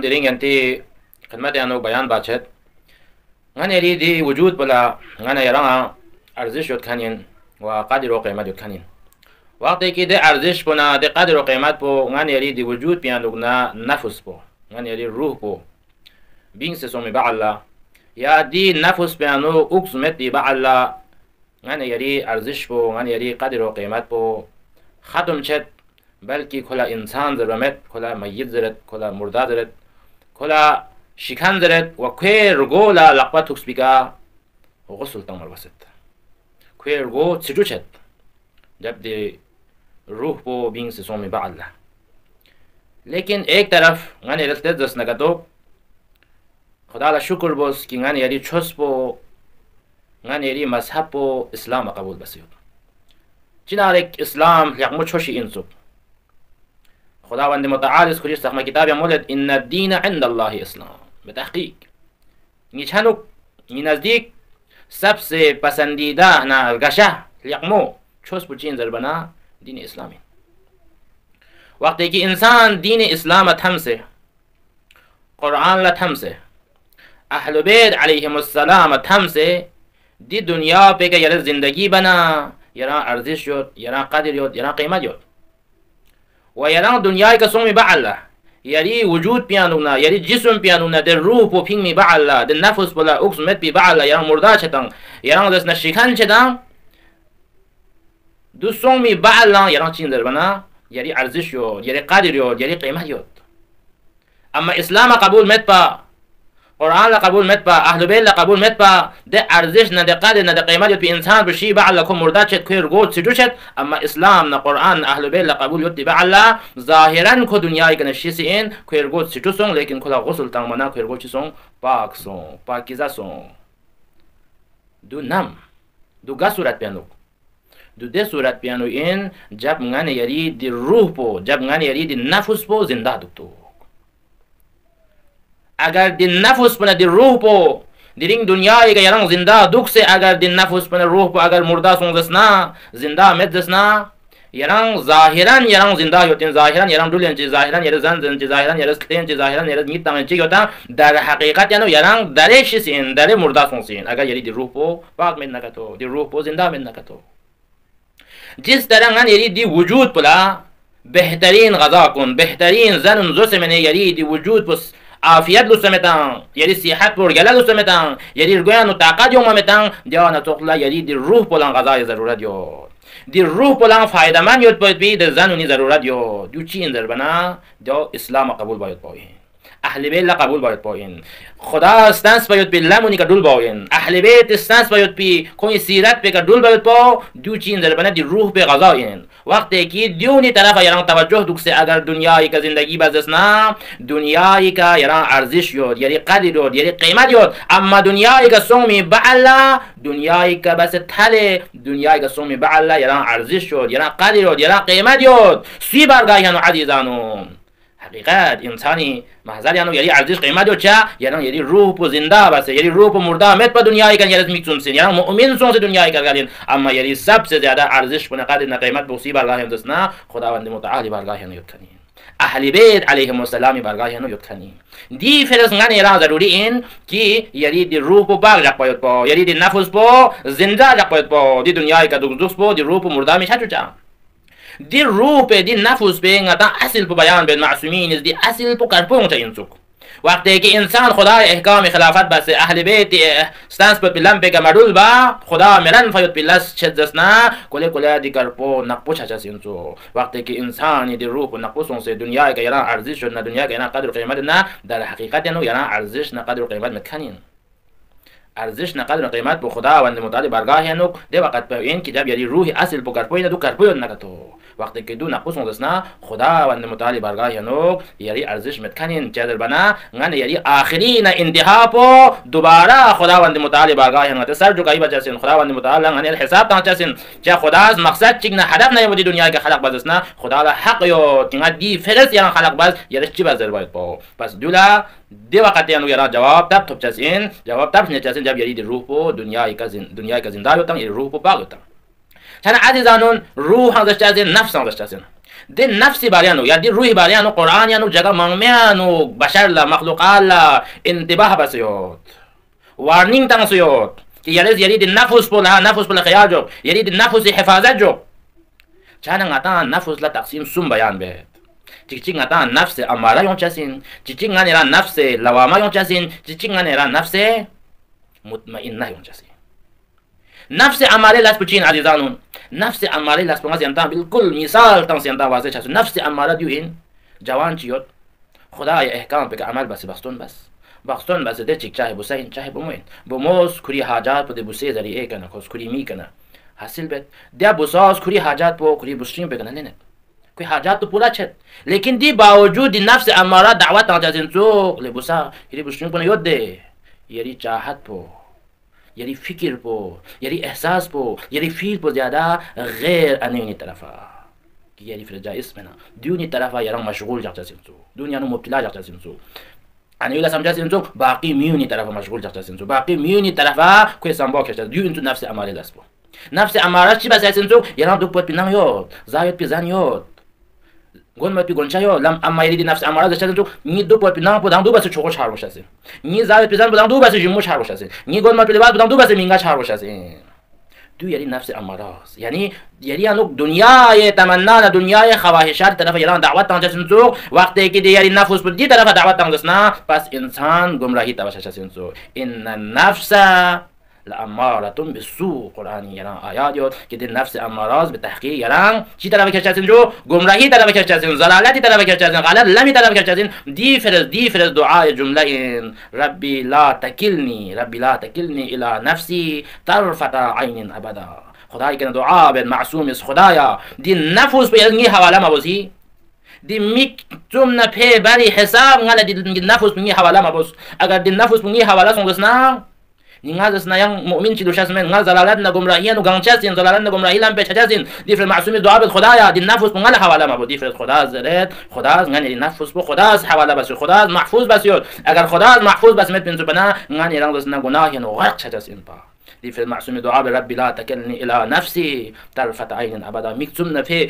دیرینگ انتی خدمت آنو بیان باشد غن یری دی وجود بلا غن یرا ارزش یاد کنین و قدر و قیمت یاد کنین وقتی که دی ارزش بنا دی قدر و قیمت بو غن یری دی وجود بیانو نه نفس بو غن یری روح بو بین سومی بعلا یا دی نفس بیانو اقسمت دی بعلا غن یری ارزش بو غن یری قدر و قیمت بو ختم شد بلکه کلا انسان زرمت کلا میت زرد کلا مرده زرد کلا شکن زرد و که رگو لا لقبه توکس بیگا غسل تمر وسط که رگو چجو شد جب دی روح بو بین سومی بعلا لیکن ایک طرف غنی رلتت دست نگتو خدا لا شکر بوس که غنی یری چوس بو غنی یری مذهب بو اسلام قبول بسیود چنانک اسلام یقمو چوشی انسو خداوند متعال اس کجی استخما کتاب مولد ان الدین عند الله اسلام بتحقیق این چنو این نزدیک सबसे पसंदीदा ना गशा यकमो छोस पुचीन जरबना दीन इस्लामी वक्त कि इंसान दीन इस्लाम थम से कुरान ला थम से अहल बैत अलैहिमुस्सलाम थम से दी दुनिया पे के यार जिंदगी बना यारा अर्जिश योद यारा कदर योद यारा कीमत योद व यारा दुनिया का सोमी बअल्ला यारी वजूद पियानुना यारी जिस्म पियानुना दे रूह पो फिंग मी बअल्ला दे नफ्स बोला उक्समत पी बअल्ला यारा मुर्दा छतंग यारा दस नशिखान छतंग दु सोमी बअल्ला यारा चिंदर बना यारी अर्जिश योद यारी कदर योद यारी कीमत योद अम्मा इस्लाम कबूल मत पा कुरान कबूल मत पा अहल बैत कबूल मत पा दे अर्जिश न दे कदर न दे कीमत पे इंसान बशी बअल्ला को मुर्दा छत खैर गोद से जुशत अम्मा इस्लाम न कुरान अहल बैत कबूल योद बअल्ला ज़ाहिरन को दुनिया के नशी से इन खैर गोद से जुसों लेकिन खुदा गुस्ल तंग मना खैर गोद सों पाक सों पाकिज़ा सों दु नम दु गा सूरत पियानो दु दे सूरत पियानो इन जब ngane yari di रूह पो जब ngane yari di नफ्स पो जिंदा दुतो अगर दिन नफ्स पर दिन रूह पो दिरिंग दुनिया एक यरंग जिंदा दुख से अगर दिन नफ्स पर रूह पो अगर मुर्दा सों दसना जिंदा में दसना यरंग जाहिरन यरंग जिंदा होते जाहिरन यरंग दुलियन चे जाहिरन यर जन चे जाहिरन यर स्तेन चे जाहिरन यर नीत तंग चे होता दर हकीकत यानो यरंग दरेश सिन दरे मुर्दा सों सिन अगर यरी दी रूह पो पाक में न कतो दी रूह पो जिंदा में न कतो जिस तरह गन यरी दी वजूद पला बेहतरीन गजा कुन बेहतरीन जन जो से मैंने यरी दी वजूद पस आफियत लुसमेतां यरी सिहत पर गला लुसमेतां यरी गोयानो ताकत यो ममेतां दियाना तोखला यरी दी रूह पोलां गजा जरूरत यो दी रूह पोलां फायदा मन योत पय भी द जानुनी जरूरत यो दु चीन दर बना दो इस्लाम कबूल बायत पाइन अहल बैत कबूल बायत पाइन खुदा स्तांस बायत बिल्ला मुनी का दुल बाइन अहल बैत स्तांस बायत भी कोई सीरत पे का दुल बायत पाओ दु चीन दर बना दी रूह पे गजा इन वक्त है कि दूनी तरफ यरंग तवज्जुह दुख से अगर दुनिया का जिंदगी बजसना दुनिया का यरंग अर्जिश योद यारी कदर योद यारी कीमत योद अम्मा दुनिया का सोमी बअल्ला दुनिया का बस थले दुनिया का सोमी बअल्ला यरंग अर्जिश योद यरंग कदर योद यरंग कीमत योद सी बारगाह यानो अजीजानो हकीकत इंसानी महजर यानो यारी अर्जिश कीमत योद चा यरंग यारी रूह पो जिंदा बस यारी रूह पो मुर्दा मत पर दुनिया का यारी मिक्सुम से यरंग मुमिन सो से दुनिया का गालिन अम्मा यारी सबसे ज्यादा अर्जिश पो कदर न कीमत पो सी बारगाह दसना खुदावंद मुतआल बारगाह यानो युतनी अहल बैत अलैहिमुस्सलाम बारगाह यानो युतनी दी फिरस ngane ra zaruri in कि यारी दी रूह पो बाग जक पयत पो यारी दी नफ्स पो जिंदा जक पयत पो दी दुनिया का दुख पो दी रूह पो मुर्दा में छाचू चा दी रूह पे दी नफ्स पे ngata असल पो बयान बेन मासूमीन दी असल पो कर पो चा इंसुक वक्त है कि इंसान खुदा अहकाम खिलाफत बस अहल बैत स्टांस पर पिलम पे का मडुल बा खुदा मेरन फयत पिलस छजसना कोले कोले दी कर पो नकपो छाचा सिंसो वक्त है कि इंसान दी रूह पो नकपो से दुनिया का यरा अर्जिश न दुनिया का ना कदर कीमत ना दर हकीकत यानो यरा अर्जिश न कदर कीमत मखानीन अर्जिश न कदर कीमत पो खुदा वंद मुताली बारगाह यानो दे वक्त पे इन कि जब यरी रूह असल पो कर पो न दु कर पो न कतो वक्त के दू नकुसों दसना खुदा वंद मुताली बारगाह यानो यारी अर्जिश मखानीन चादर बना ngane यारी आखिरी न इंतहा पो दोबारा खुदा वंद मुताली बारगाह यानो ते सर जुकाई बचा सिन खुदा वंद मुताला ngane हिसाब ता सिन चा खुदा मकसद चिकना हदफ नहीं मुदी दुनिया के खलक बजसना खुदा ला हक यो तिंगा दी फेरस या खलक बस यारी चिबा जरबात पो बस दुला दे वक्त यानो यारा जवाब तब थप चसिन जवाब तब ने चसिन जब यारी दी रूह पो दुनिया का जिंदा होता यारी रूह पो पाग होता छना अजीजानुन रूह हंदस्टासिन नफ्स हंदस्टासिन دی نفسی باریانو یا دی روح باریانو قرآن یانو جگه مانگمیانو بشر لا مخلوقات لا انتباه بسیود وارنینگ تنسیود که یری دی نفس پولا نفس پولا خیال جو یری دی نفس حفاظت جو چانه غتا نفس لا تقسیم سوم بیان بید چیچی غتا نفس اماره یون چسین چیچی غنیرا نفس لوامه یون چسین چیچی غنیرا نفس مطمئنه یون چسین نفس اماره لاس پچین عزیزانون نفس اماره لاس پنگاز ینتا بالکل مثال تنس ینتا واضح چسو نفس اماره دیو این جوان چیود خدای احکام بک عمل بس بخستون بس ده چیک چاهی بوسین چاهی بموین بموز کری حاجات پده بوسه ذریعه کنه خوز کری می کنه حاصل بید ده بوساز کری حاجات پو کری بوسین بکنه نه کوئی حاجات تو پورا چت لیکن دی باوجود نفس اماره دعوت ناجازین سو لبوسا کری بوسین کنه یود ده یری چاہت پو یری فکر پو یری احساس پو یری فیل پو زیادہ غیر انیونی طرفا کہ یری فرجا اسمنا دیونی طرفا یران مشغول جاتا سنسو دنیا نو مبتلا جاتا سنسو انیولا سمجھا سنسو باقی میونی طرفا مشغول جاتا سنسو باقی میونی طرفا کوئی سنبا کشتا دیو انتو نفس اماره لس پو نفس اماره چی بس سنسو یران دو پوت پینام یود زایت پی زن یود گون مت پی گونچا یو لم اما یری نفس اماره داشته سنسو نی دو پوت پینام پودام دو بس چوکو چار بوشاسین نی زایت پی زن بودام دو بس جمو چار بوشاسین نی گون مت پی لباس بودام دو بس مینگا چار بوشاسین دو یری نفس اماراس یعنی انو دنیای تمنا دنیای خواهشات طرف یران دعوت تانجا سنسو وقتی که یری نفس بود دی طرف دعوت تانجسنا پس انسان گمراهی تباشا سنسو ان النفس لامارتون بالسوء قرآنی یران آیات یاد که دی نفس اماراز به تحقیق یران چی طرف کشتن جو گمراهی طرف کشتن ضلالتی طرف کشتن غلط لمی طرف کشتن دی فرز دعای جمله این ربی لا تکلنی الی نفسی طرفت عین ابدا خدای که دعا به معصوم است خدایا دی نفس به یعنی حواله مبوزی دی میکتوم نه پی بری حساب غل دی نفس می حواله مبوز اگر دی نفس می حواله سونگسنا نingaz na yang mu'min ci dushas men ngal zalalat na gumrahiyan u gangchasin zalalat na gumrahi lam pechasin difre ma'sumi du'a bil khudaya din nafs ngala hawala ma difre khuda zaret khuda ngani nafs bu khuda hawala bas khuda mahfuz bas yod agar khuda mahfuz bas met bin zubana ngani rang dos na gunahiyan u gharq chasin pa difre ma'sumi du'a bil rabbi la takalni ila nafsi tarfat ayn abada miktumna fi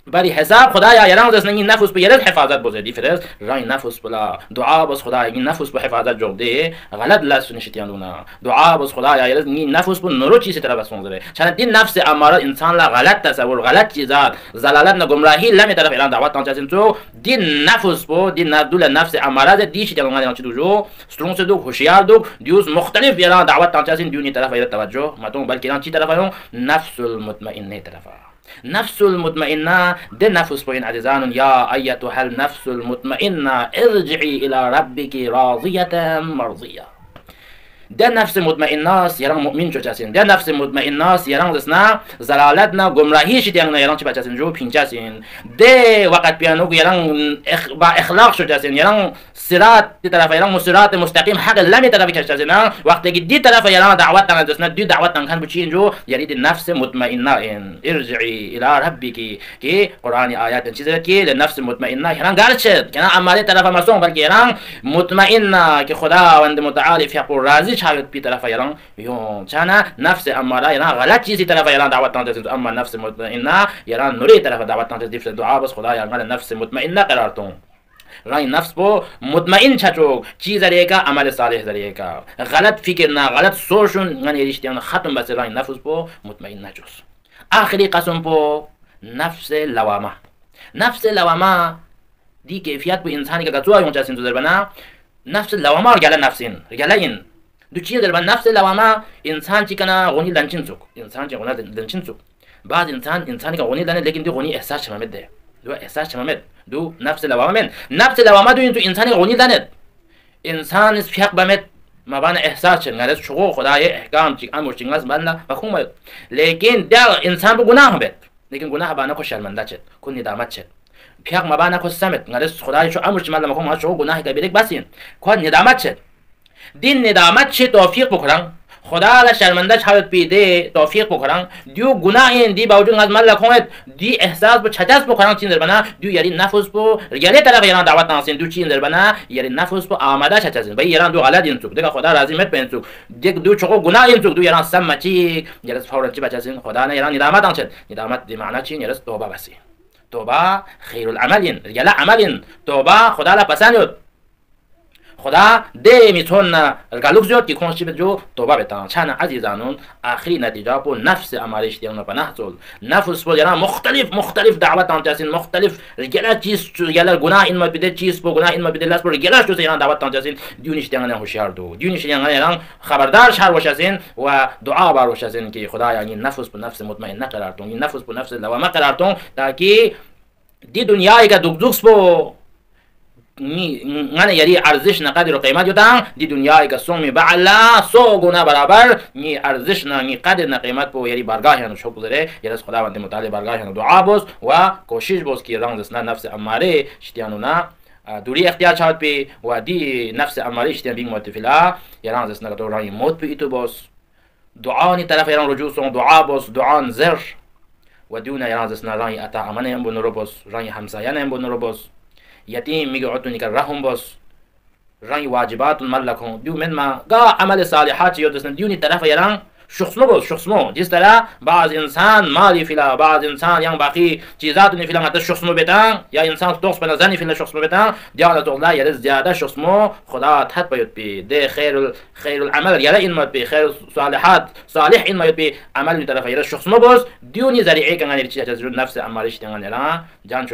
بری حساب خدایا یران دست نگی نفس به یرد حفاظت بوده دی فرز رای نفس بلا دعا بس خدایا این نفس به حفاظت جوده غلط لاس نشتیان دونا دعا بس خدایا یرد نگی نفس به نورو چیزی طرف اسمون زره چند دی نفس اماره انسان لا غلط تصور غلط چیزات زلالت نه گمراهی لمی طرف اعلان دعوت تانچین تو دی نفس بو دی ندول نفس اماره دی چی تلون غادی چی دو سترونگ سے دو ہوشیار دو دیوز مختلف اعلان دعوت تانچین دیونی طرف ایرد توجه ماتون بلکه چی طرف اون نفس المطمئنه طرفا نفس المطمئنة ده نفس بين عزيزان يا أيتها النفس المطمئنة ارجعي إلى ربك راضية مرضية ده نفس مطمئناس یران مؤمن جو چاسین ده نفس مطمئناس یران دسنا زلالتنا گمراهی شدیان یران چی بچاسین جو پینچاسین ده وقت بیانو یران با اخلاق شو چاسین یران صراط دی طرف یران صراط مستقیم حق لمی طرف کشاسین وقتی که دی طرف یران دعوت تن دسنا دی دعوت تن کن بچین جو یعنی دی نفس مطمئنه ان ارجعی الی ربک که قرآن آیات چیزی که لنفس مطمئنه یران گالچد که اماله طرف مسون بلکه یران مطمئنه که خداوند متعال یقول راضی شاید بی طرف یران یون چانا نفس اماره یران غلط چیزی طرف یران دعوت تانت اما نفس مطمئنه یران نوری طرف دعوت تانت دیفت دعا بس خدا یران نفس مطمئنه قرار تون رای نفس بو مطمئن چچوک چیز ذریعه عمل صالح ذریعه غلط فکر نه غلط سوشون غنی رشتیان ختم بس رای نفس بو مطمئن نجوس آخری قسم بو نفس لوامه نفس لوامه دی کیفیت بو انسانی که گتوا یون چاسین تو دربنا نفس لوامه رجال نفسین رجال این دو چیز در نفس لوامه انسان چی کنه غنی لنچین سوک انسان چی غنی لنچین سوک بعد انسانی که غنی لنه لیکن دی غنی احساس شمامد ده دو احساس شمامد دو نفس لوامه من نفس لوامه دو این تو انسانی غنی لنه انسان اس فیق بمد ما بان احساس چن غلط شغو خدای احکام چی امر چی غاز بنا مفهوم لیکن دا انسان بو گناه بد لیکن گناه بنا کو شرمنده چد کو ندامت چد فیق ما بنا کو سمت غلط خدای شو امر چی مال مفهوم شو گناه کبیره بسین کو ندامت چد دین ندامت چه توفیق بکنن خدا را شرمنده شاید پیده توفیق بکنن دیو گناه این دی باوجود از مال لکنت دی احساس با چتاس بکنن چین در بنا دیو یاری نفس بو یاری طرف یاران دعوت ناسین دو چین در بنا یاری نفس بو آماده چتاسین و یاران دو غلط این سوک دیگه خدا راضی مت بین سوک دیگه دو چقو گناه این سوک دو یاران سم چی یارس فورا چی بچاسین خدا نه یاران ندامت انچد ندامت دی معنی چی یارس توبه بسی توبه خیر العمل یلا عمل توبه خدا لا پسند خدا ده میتونه گلوک زیاد که کنش جو توبه بتان چند عزیزانون آخری نتیجه پو نفس امارش دیون پناه زول نفس پو جرا مختلف دعوت انتاسین مختلف گلا چیز گلا گناه این ما بده چیز پو گناه این ما بده لاس پو گلا شو سیان دعوت انتاسین دیونش دیان هوشیار دو دیونش دیان خبردار شهر وشاسین و دعا بار وشاسین که خدا یعنی نفس پو نفس مطمئن نقرارتون این نفس پو نفس لوامه قرارتون تاکي دی دنیای کا دوکس پو یعنی ارزش نقدر و قیمت یوتان دی دنیای کا سومی بعلا 100 گنا برابر نی ارزش نی قدر نه قیمت پو یعنی بارگاه نو شو گذره یعنی خداوند متعال بارگاه نو دعا بوس و کوشش بوس کی رنگ دسنا نفس اماره شتیانو نا دوری اختیار چاوت پی و دی نفس اماره شتیان بینگ متفلا یعنی دسنا تو رنگ موت پی تو بوس دعا نی طرف یعنی رجوع سون دعا بوس دعا زر و دیونه یعنی دسنا رنگ اتا امانه ام بون رو بوس رنگ همسایه ام بون رو بوس یتیم میگه عطونی که رحم باس رنگ واجبات ملک ہوں دیو من ما گا عمل صالحات یو دسن دیونی طرف یران شخصمو باس شخصمو جس طرح بعض انسان مالی فیلا بعض انسان یان باقی چیزات نی فیلا حتی شخصمو بیتان یا انسان توقس بنا زنی فیلا شخصمو بیتان دیانت الله یرز زیاده شخصمو خدا تحت بیت بی ده خیر العمل یلا این مد بی خیر صالحات صالح این مد بی عمل طرف یرز شخصمو باس دیونی ذریعه کنن چیز نفس امارش دیان یلا جان